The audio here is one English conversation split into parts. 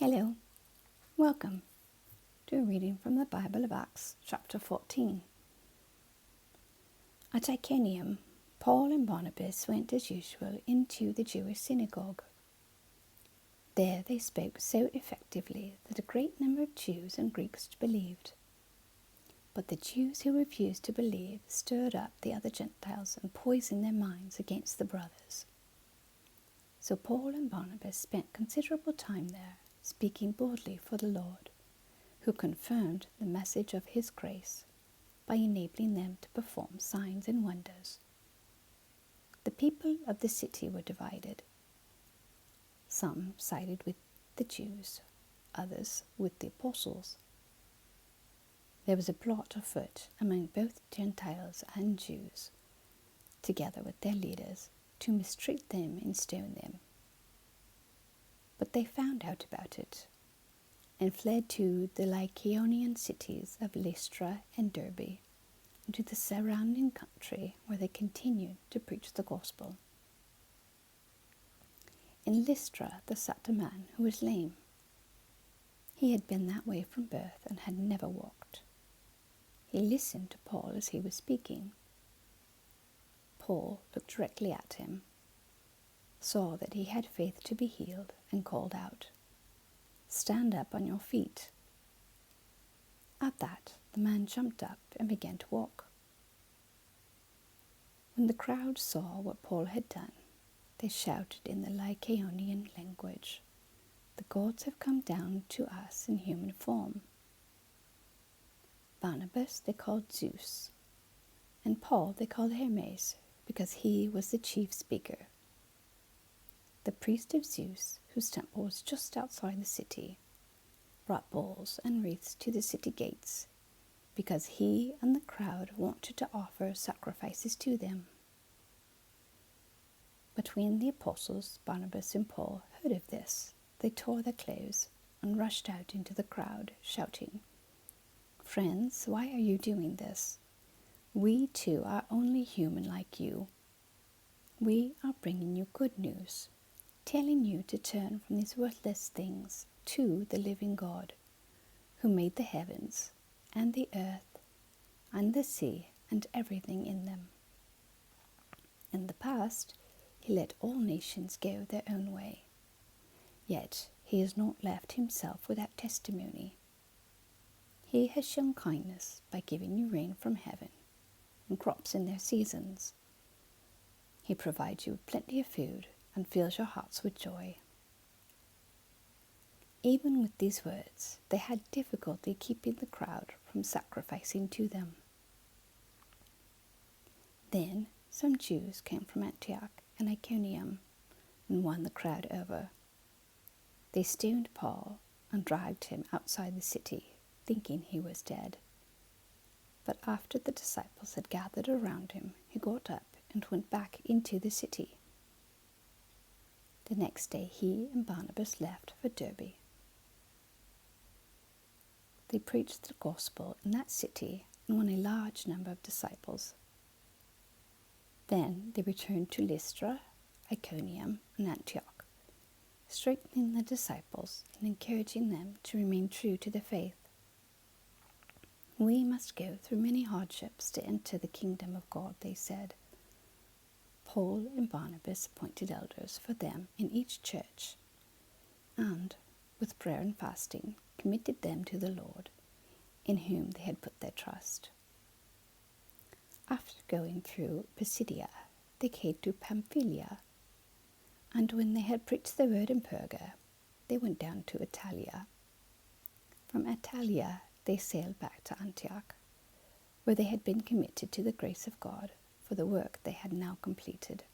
Hello, welcome to a reading from the Bible of Acts, chapter 14. At Iconium, Paul and Barnabas went as usual into the Jewish synagogue. There they spoke so effectively that a great number of Jews and Greeks believed. But the Jews who refused to believe stirred up the other Gentiles and poisoned their minds against the brothers. So Paul and Barnabas spent considerable time there, speaking boldly for the Lord, who confirmed the message of his grace by enabling them to perform signs and wonders. The people of the city were divided. Some sided with the Jews, others with the apostles. There was a plot afoot among both Gentiles and Jews, together with their leaders, to mistreat them and stone them. But they found out about it and fled to the Lycaonian cities of Lystra and Derbe, and to the surrounding country, where they continued to preach the gospel. In Lystra there sat a man who was lame. He had been that way from birth and had never walked. He listened to Paul as he was speaking. Paul looked directly at him, saw that he had faith to be healed, and called out, "Stand up on your feet." At that, the man jumped up and began to walk. When the crowd saw what Paul had done, they shouted in the Lycaonian language, "The gods have come down to us in human form." Barnabas they called Zeus, and Paul they called Hermes, because he was the chief speaker. The priest of Zeus, whose temple was just outside the city, brought bowls and wreaths to the city gates, because he and the crowd wanted to offer sacrifices to them. But when the apostles Barnabas and Paul heard of this, they tore their clothes and rushed out into the crowd, shouting, "Friends, why are you doing this? We too are only human like you. We are bringing you good news, telling you to turn from these worthless things to the living God, who made the heavens and the earth and the sea and everything in them. In the past, he let all nations go their own way. Yet he has not left himself without testimony. He has shown kindness by giving you rain from heaven and crops in their seasons. He provides you with plenty of food and fills your hearts with joy." Even with these words, they had difficulty keeping the crowd from sacrificing to them. Then some Jews came from Antioch and Iconium and won the crowd over. They stoned Paul and dragged him outside the city, thinking he was dead. But after the disciples had gathered around him, he got up and went back into the city. The next day he and Barnabas left for Derbe. They preached the gospel in that city and won a large number of disciples. Then they returned to Lystra, Iconium, and Antioch, strengthening the disciples and encouraging them to remain true to the faith. "We must go through many hardships to enter the kingdom of God," they said. Paul and Barnabas appointed elders for them in each church, and, with prayer and fasting, committed them to the Lord, in whom they had put their trust. After going through Pisidia, they came to Pamphylia, and when they had preached the word in Perga, they went down to Italia. From Italia they sailed back to Antioch, where they had been committed to the grace of God for the work they had now completed.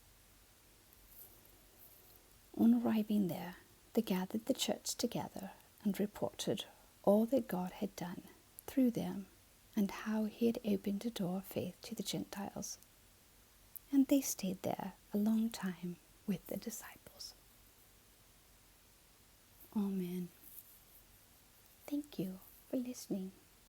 On arriving there, they gathered the church together and reported all that God had done through them and how he had opened a door of faith to the Gentiles. And they stayed there a long time with the disciples. Amen. Thank you for listening.